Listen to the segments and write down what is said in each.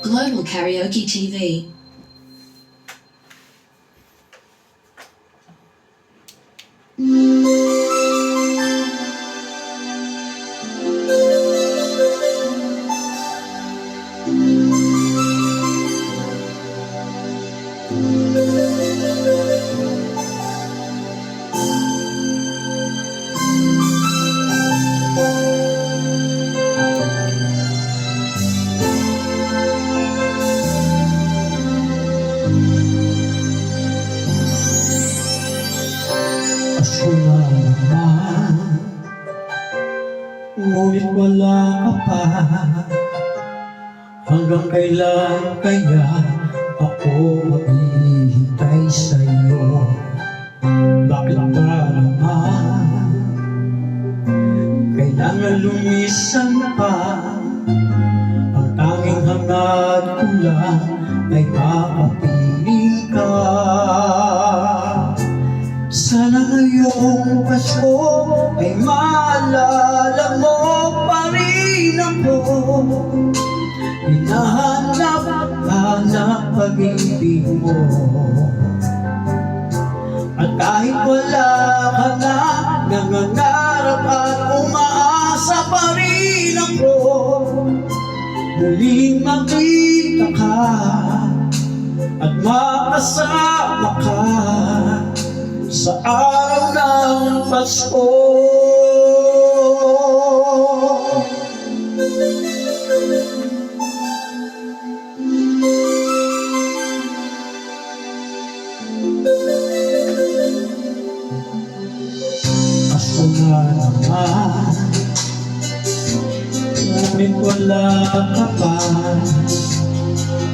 Global Karaoke TV. Pasko na naman, ngunit wala ka pa. Hanggang kailan kaya ako maghihintay sa'yo? Bakit ba naman kailangan lumisan pa? Ang tanging hangad ko lang ay makapiling ka. Sana ngayong Pasko ay maalala mo pa rin ako. Hinahanap pag-ibig mo. At kahit wala ka na, nangangarap at umaasa pa rin ako. Muling makita ka at makasama ka sa araw ng Pasko. Pasko na naman, ngunit wala ka pa.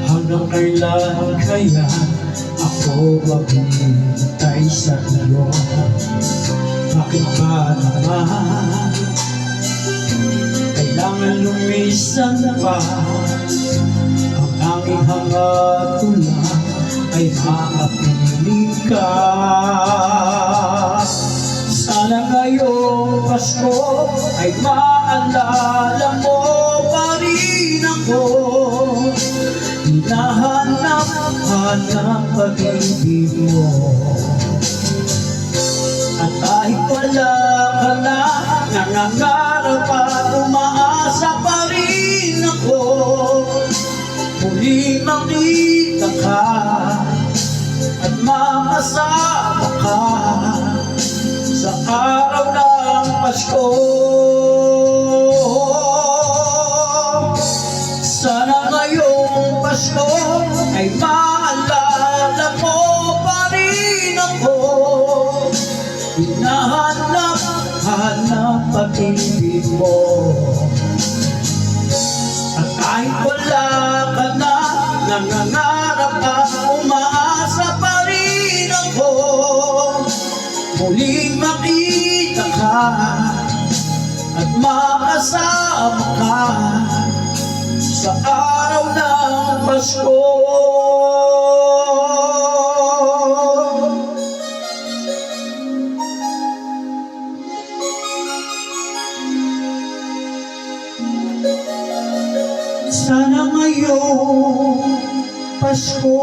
Hanggang kailan kaya ako maghihintay sa iyo? Bakit ba naman kailangan lumisan pa? Ang tanging hangad ko lang ay makapiling ka. Sana ngayong Pasko ay maalala mo pa rin ako. Hinahanap pag-ibig mo. At kahit wala ka na, nangangarap at umaasa pa rin ako. Muling makita ka at makasama ka sa araw ng Pasko. Sana ngayong Pasko ay maalala mo pa rin ako. Hinahanap pag-ibig mo. At kahit wala ka na, nangangarap at umaasa pa rin ako. Muling makita ka at makasama ka sa araw ng Pasko. Sana ngayong Pasko